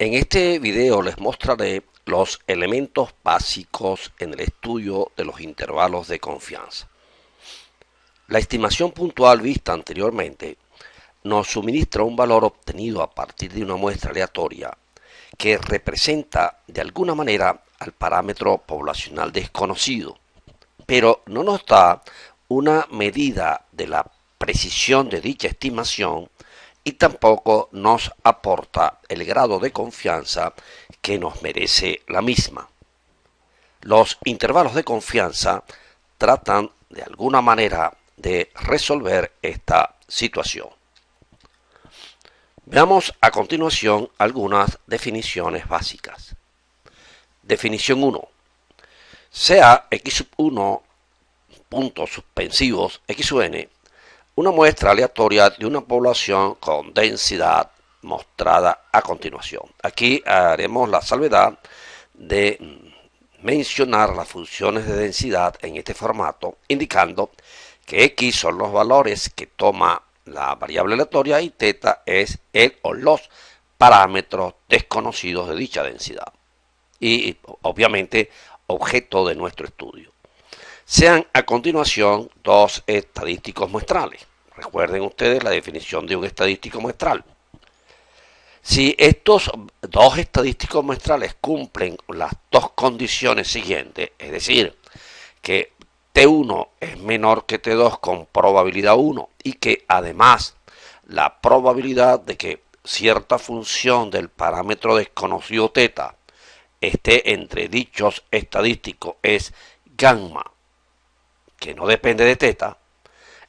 En este video les mostraré los elementos básicos en el estudio de los intervalos de confianza. La estimación puntual vista anteriormente nos suministra un valor obtenido a partir de una muestra aleatoria que representa de alguna manera al parámetro poblacional desconocido, pero no nos da una medida de la precisión de dicha estimación y tampoco nos aporta el grado de confianza que nos merece la misma. Los intervalos de confianza tratan de alguna manera de resolver esta situación. Veamos a continuación algunas definiciones básicas. Definición 1. Sea x1 puntos suspensivos x sub n una muestra aleatoria de una población con densidad mostrada a continuación. Aquí haremos la salvedad de mencionar las funciones de densidad en este formato, indicando que x son los valores que toma la variable aleatoria y θ es el o los parámetros desconocidos de dicha densidad y obviamente objeto de nuestro estudio. Sean a continuación dos estadísticos muestrales. Recuerden ustedes la definición de un estadístico muestral. Si estos dos estadísticos muestrales cumplen las dos condiciones siguientes, es decir, que T1 es menor que T2 con probabilidad 1 y que además la probabilidad de que cierta función del parámetro desconocido θ esté entre dichos estadísticos es gamma, que no depende de θ,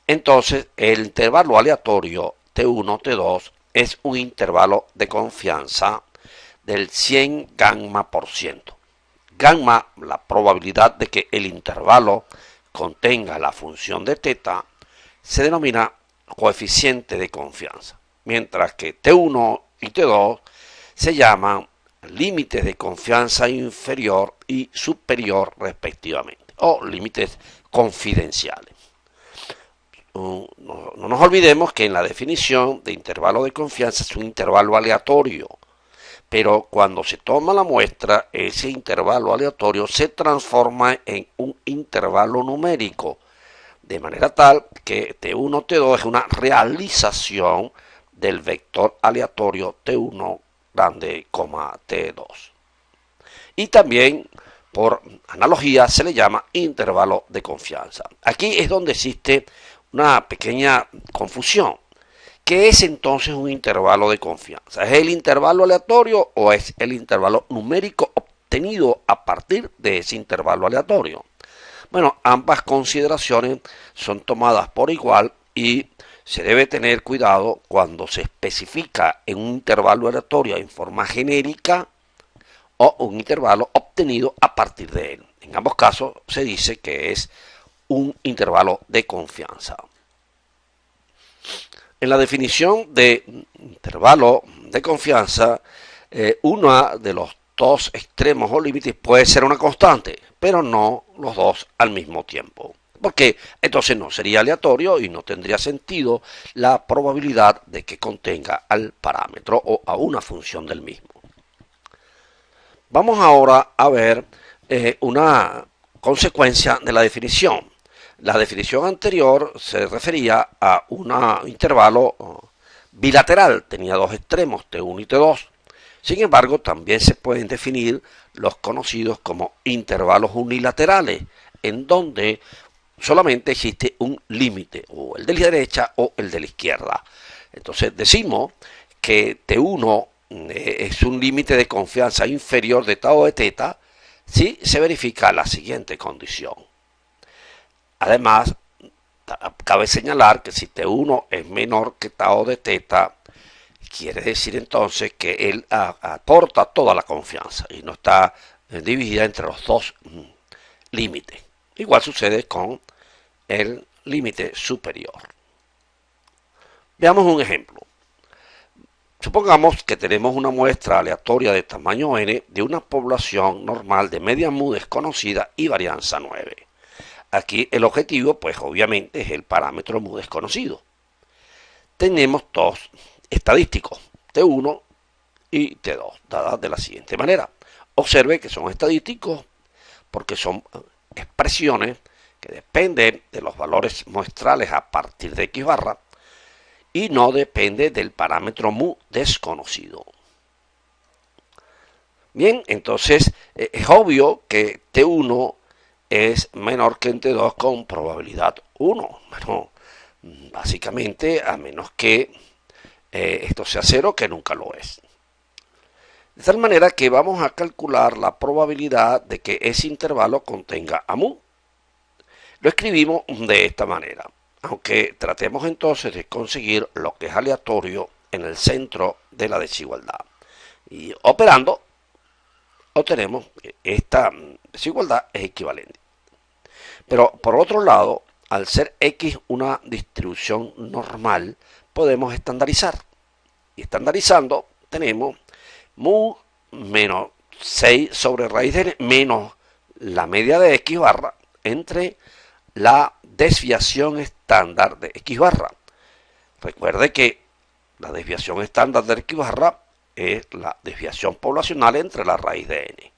entonces el intervalo aleatorio T1, T2 es un intervalo de confianza del 100 gamma por ciento. Gamma, la probabilidad de que el intervalo contenga la función de θ, se denomina coeficiente de confianza, mientras que T1 y T2 se llaman límites de confianza inferior y superior respectivamente, o límites confidenciales. No nos olvidemos que en la definición de intervalo de confianza es un intervalo aleatorio, pero cuando se toma la muestra, ese intervalo aleatorio se transforma en un intervalo numérico, de manera tal que T1, T2 es una realización del vector aleatorio T1 grande, T2. Y también, por analogía, se le llama intervalo de confianza. Aquí es donde existe una pequeña confusión. ¿Qué es entonces un intervalo de confianza? ¿Es el intervalo aleatorio o es el intervalo numérico obtenido a partir de ese intervalo aleatorio? Bueno, ambas consideraciones son tomadas por igual y se debe tener cuidado cuando se especifica en un intervalo aleatorio en forma genérica o un intervalo obtenido a partir de él. En ambos casos se dice que es un intervalo de confianza. En la definición de intervalo de confianza, uno de los dos extremos o límites puede ser una constante, pero no los dos al mismo tiempo, porque entonces no sería aleatorio y no tendría sentido la probabilidad de que contenga al parámetro o a una función del mismo. Vamos ahora a ver una consecuencia de la definición. La definición anterior se refería a un intervalo bilateral, tenía dos extremos, T1 y T2. Sin embargo, también se pueden definir los conocidos como intervalos unilaterales, en donde solamente existe un límite, o el de la derecha o el de la izquierda. Entonces decimos que T1 es un límite de confianza inferior de tau de θ si se verifica la siguiente condición. Además, cabe señalar que si T1 es menor que tau de θ, quiere decir entonces que él aporta toda la confianza y no está dividida entre los dos límites. Igual sucede con el límite superior. Veamos un ejemplo. Supongamos que tenemos una muestra aleatoria de tamaño n de una población normal de media mu desconocida y varianza 9. Aquí el objetivo, pues obviamente, es el parámetro mu desconocido. Tenemos dos estadísticos, T1 y T2, dadas de la siguiente manera. Observe que son estadísticos porque son expresiones que dependen de los valores muestrales a partir de X barra y no depende del parámetro mu desconocido. Bien, entonces es obvio que T1 es menor que en T2 con probabilidad 1. Bueno, básicamente a menos que esto sea 0, que nunca lo es. De tal manera que vamos a calcular la probabilidad de que ese intervalo contenga a mu. Lo escribimos de esta manera, aunque tratemos entonces de conseguir lo que es aleatorio en el centro de la desigualdad. Y operando, obtenemos que esta desigualdad es equivalente. Pero por otro lado, al ser X una distribución normal, podemos estandarizar. Y estandarizando tenemos mu menos 6 sobre raíz de n menos la media de X barra entre la desviación estándar de X barra. Recuerde que la desviación estándar de X barra es la desviación poblacional entre la raíz de n.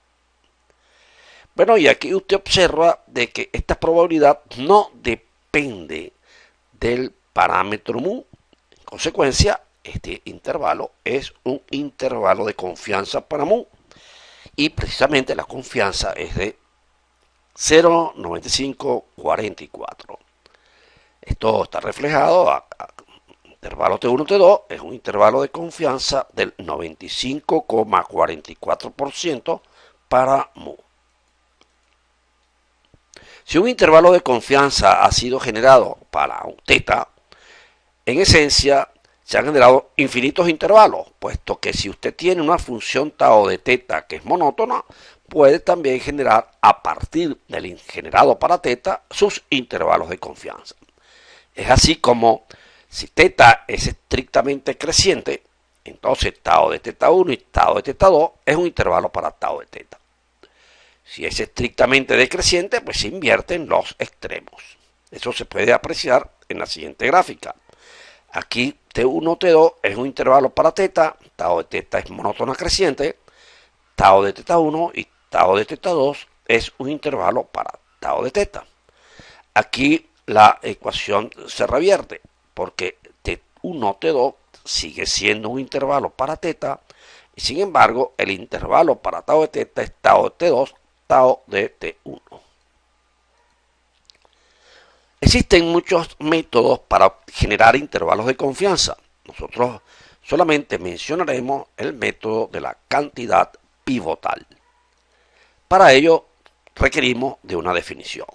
Bueno, y aquí usted observa de que esta probabilidad no depende del parámetro mu. En consecuencia, este intervalo es un intervalo de confianza para mu. Y precisamente la confianza es de 0,9544. Esto está reflejado a intervalo T1, T2, es un intervalo de confianza del 95,44% para mu. Si un intervalo de confianza ha sido generado para un teta, en esencia se han generado infinitos intervalos, puesto que si usted tiene una función tau de teta que es monótona, puede también generar a partir del generado para teta sus intervalos de confianza. Es así como si teta es estrictamente creciente, entonces tau de teta 1 y tau de teta 2 es un intervalo para tau de teta. Si es estrictamente decreciente, pues se invierten los extremos. Eso se puede apreciar en la siguiente gráfica. Aquí T1, T2 es un intervalo para teta, tau de teta es monótona creciente, tau de teta 1 y tau de teta 2 es un intervalo para tau de teta. Aquí la ecuación se revierte porque T1, T2 sigue siendo un intervalo para teta y sin embargo el intervalo para tau de teta es tau de T2, tau de T1. Existen muchos métodos para generar intervalos de confianza. Nosotros solamente mencionaremos el método de la cantidad pivotal. Para ello requerimos de una definición.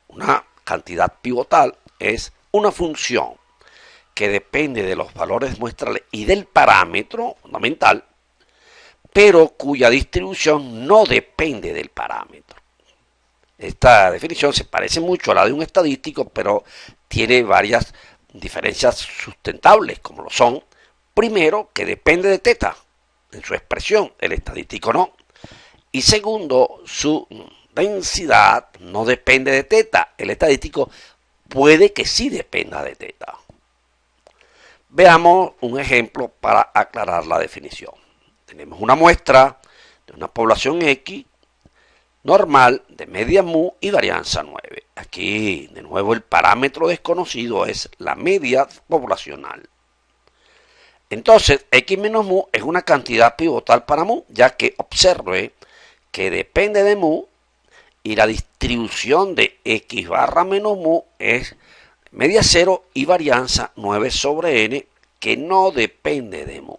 Una cantidad pivotal es una función que depende de los valores muestrales y del parámetro fundamental, pero cuya distribución no depende del parámetro. Esta definición se parece mucho a la de un estadístico, pero tiene varias diferencias sustentables, como lo son, primero, que depende de teta en su expresión, el estadístico no. Y segundo, su densidad no depende de teta, el estadístico puede que sí dependa de teta. Veamos un ejemplo para aclarar la definición. Tenemos una muestra de una población X normal de media mu y varianza 9. Aquí, de nuevo, el parámetro desconocido es la media poblacional. Entonces, X menos mu es una cantidad pivotal para mu, ya que observe que depende de mu y la distribución de X barra menos mu es media 0 y varianza 9 sobre n, que no depende de mu.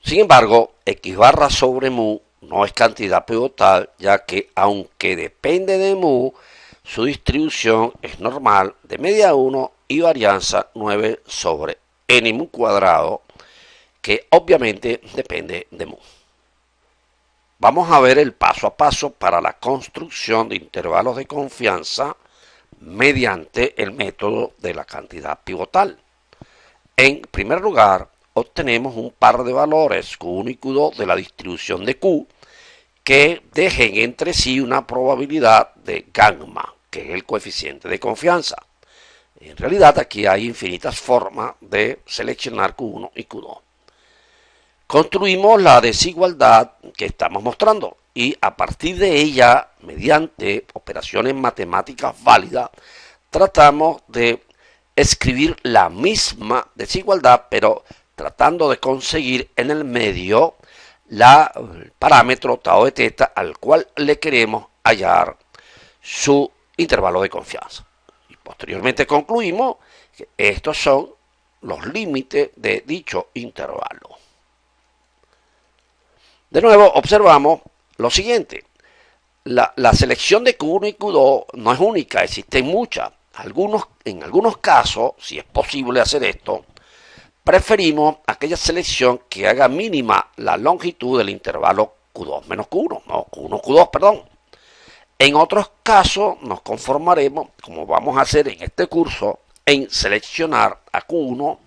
Sin embargo, X barra sobre mu no es cantidad pivotal, ya que aunque depende de mu, su distribución es normal de media 1 y varianza 9 sobre n mu cuadrado, que obviamente depende de mu. Vamos a ver el paso a paso para la construcción de intervalos de confianza mediante el método de la cantidad pivotal. En primer lugar, obtenemos un par de valores Q1 y Q2 de la distribución de Q que dejen entre sí una probabilidad de gamma, que es el coeficiente de confianza. En realidad aquí hay infinitas formas de seleccionar Q1 y Q2. construimos la desigualdad que estamos mostrando y a partir de ella, mediante operaciones matemáticas válidas, tratamos de escribir la misma desigualdad, pero tratando de conseguir en el medio el parámetro tau de teta al cual le queremos hallar su intervalo de confianza. Y posteriormente concluimos que estos son los límites de dicho intervalo. De nuevo observamos lo siguiente. La selección de Q1 y Q2 no es única, existen muchas. En algunos casos, si es posible hacer esto, preferimos aquella selección que haga mínima la longitud del intervalo Q2 menos Q1, no Q1, Q2, perdón. En otros casos nos conformaremos, como vamos a hacer en este curso, en seleccionar a Q1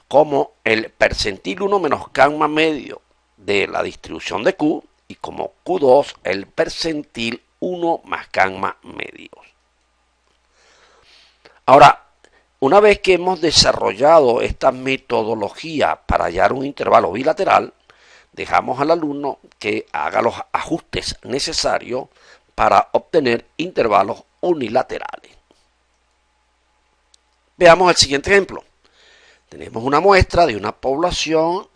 como el percentil 1 menos gamma medio de la distribución de Q y como Q2 el percentil 1 más gamma medios. Ahora, una vez que hemos desarrollado esta metodología para hallar un intervalo bilateral, dejamos al alumno que haga los ajustes necesarios para obtener intervalos unilaterales. Veamos el siguiente ejemplo. Tenemos una muestra de una población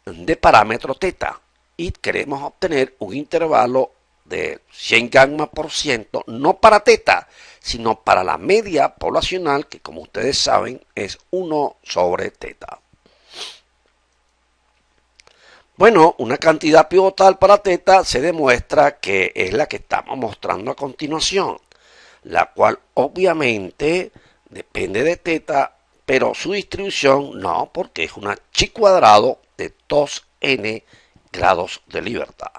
de parámetro teta y queremos obtener un intervalo de 100 gamma por ciento, no para teta, sino para la media poblacional, que como ustedes saben es 1 sobre teta. Bueno, una cantidad pivotal para teta se demuestra que es la que estamos mostrando a continuación, la cual obviamente depende de teta, pero su distribución no, porque es una chi cuadrado de 2n grados de libertad.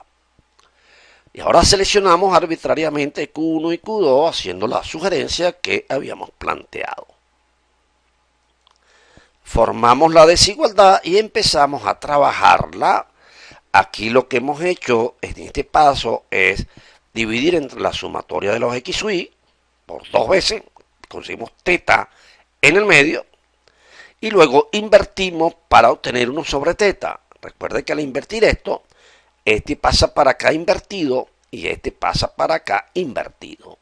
Y ahora seleccionamos arbitrariamente Q1 y Q2 haciendo la sugerencia que habíamos planteado. Formamos la desigualdad y empezamos a trabajarla. Aquí lo que hemos hecho en este paso es dividir entre la sumatoria de los x y y por 2 veces, conseguimos teta en el medio, y luego invertimos para obtener 1 sobre teta. Recuerden que al invertir esto, este pasa para acá invertido y este pasa para acá invertido.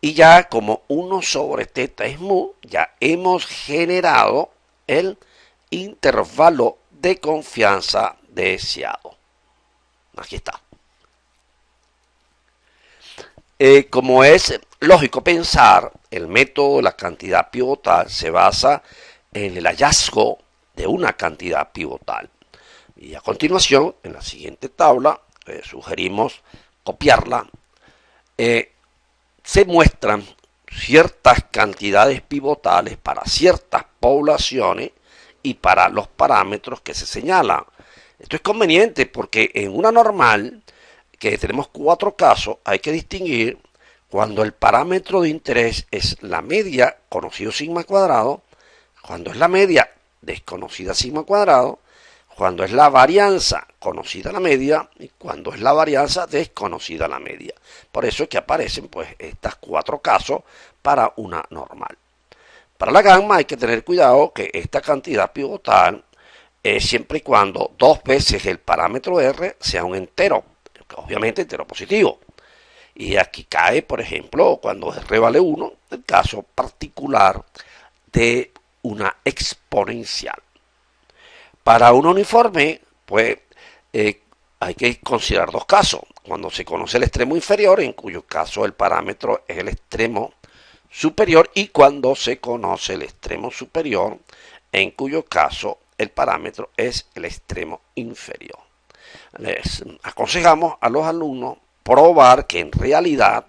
Y ya como 1 sobre teta es mu, ya hemos generado el intervalo de confianza deseado. Aquí está. Como es lógico pensar, el método de la cantidad pivotal se basa en el hallazgo de una cantidad pivotal. Y a continuación, en la siguiente tabla, sugerimos copiarla. Se muestran ciertas cantidades pivotales para ciertas poblaciones y para los parámetros que se señalan. Esto es conveniente porque en una normal, que tenemos 4 casos, hay que distinguir cuando el parámetro de interés es la media, conocido sigma cuadrado, cuando es la media, desconocida sigma cuadrado, cuando es la varianza conocida la media y cuando es la varianza desconocida la media. Por eso es que aparecen pues estos 4 casos para una normal. Para la gamma hay que tener cuidado que esta cantidad pivotal es siempre y cuando 2 veces el parámetro R sea un entero, obviamente entero positivo. Y aquí cae, por ejemplo, cuando R vale 1, el caso particular de una exponencial. Para un uniforme, pues hay que considerar 2 casos. Cuando se conoce el extremo inferior, en cuyo caso el parámetro es el extremo superior, y cuando se conoce el extremo superior, en cuyo caso el parámetro es el extremo inferior. Les aconsejamos a los alumnos probar que en realidad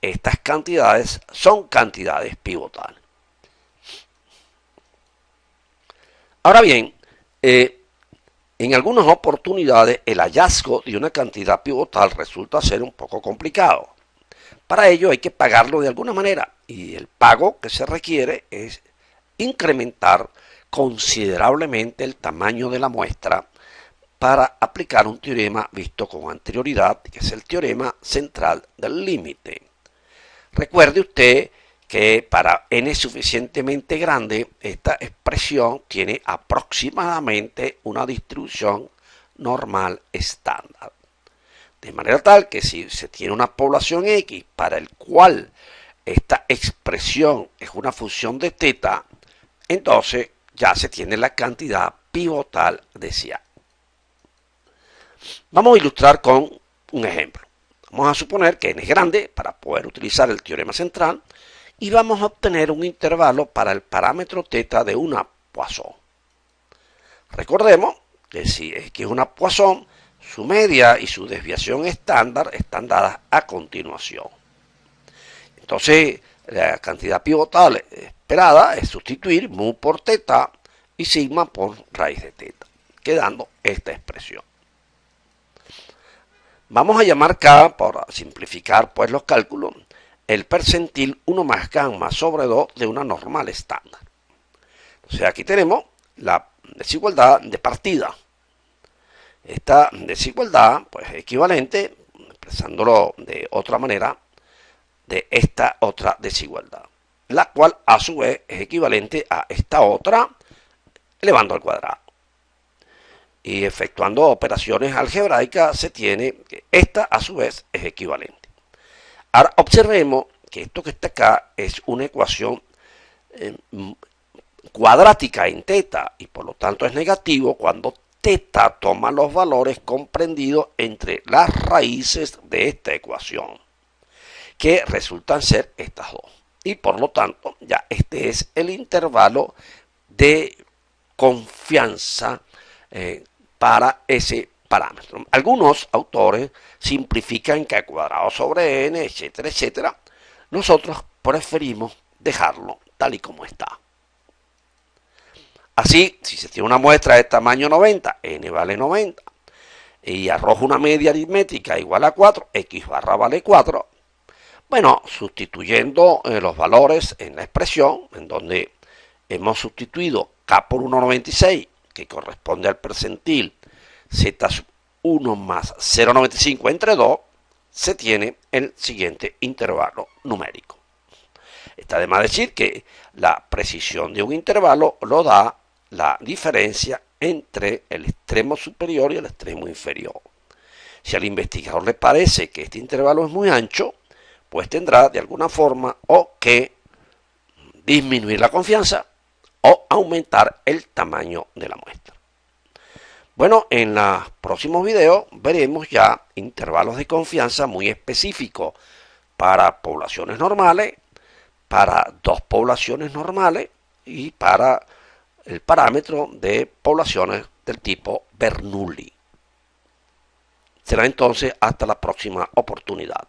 estas cantidades son cantidades pivotales. Ahora bien, en algunas oportunidades el hallazgo de una cantidad pivotal resulta ser un poco complicado. Para ello hay que pagarlo de alguna manera, y el pago que se requiere es incrementar considerablemente el tamaño de la muestra para aplicar un teorema visto con anterioridad, que es el teorema central del límite. Recuerde usted que para n suficientemente grande, esta expresión tiene aproximadamente una distribución normal estándar. De manera tal que si se tiene una población X para el cual esta expresión es una función de teta, entonces ya se tiene la cantidad pivotal deseada. Vamos a ilustrar con un ejemplo. Vamos a suponer que n es grande para poder utilizar el teorema central y vamos a obtener un intervalo para el parámetro teta de una Poisson. Recordemos que si X es una Poisson, su media y su desviación estándar están dadas a continuación. Entonces, la cantidad pivotal esperada es sustituir mu por teta y sigma por raíz de teta, quedando esta expresión. Vamos a llamar K, por simplificar pues los cálculos, el percentil 1 más gamma sobre 2 de una normal estándar. O sea, aquí tenemos la desigualdad de partida. Esta desigualdad pues, es equivalente, expresándolo de otra manera, de esta otra desigualdad, la cual a su vez es equivalente a esta otra elevando al cuadrado. Y efectuando operaciones algebraicas se tiene que esta a su vez es equivalente. Ahora observemos que esto que está acá es una ecuación cuadrática en teta y por lo tanto es negativo cuando teta toma los valores comprendidos entre las raíces de esta ecuación, que resultan ser estas dos. Y por lo tanto ya este es el intervalo de confianza para ese parámetro. Algunos autores simplifican k cuadrado sobre n, etcétera, etcétera. Nosotros preferimos dejarlo tal y como está. Así, si se tiene una muestra de tamaño 90, n vale 90, y arrojo una media aritmética igual a 4, x barra vale 4, bueno, sustituyendo los valores en la expresión, en donde hemos sustituido k por 1,96, que corresponde al percentil z1 más 0,95 entre 2, se tiene el siguiente intervalo numérico. Está de más decir que la precisión de un intervalo lo da la diferencia entre el extremo superior y el extremo inferior. Si al investigador le parece que este intervalo es muy ancho, pues tendrá de alguna forma o que disminuir la confianza o aumentar el tamaño de la muestra. Bueno, en los próximos videos veremos ya intervalos de confianza muy específicos para poblaciones normales, para dos poblaciones normales y para el parámetro de poblaciones del tipo Bernoulli. Será entonces hasta la próxima oportunidad.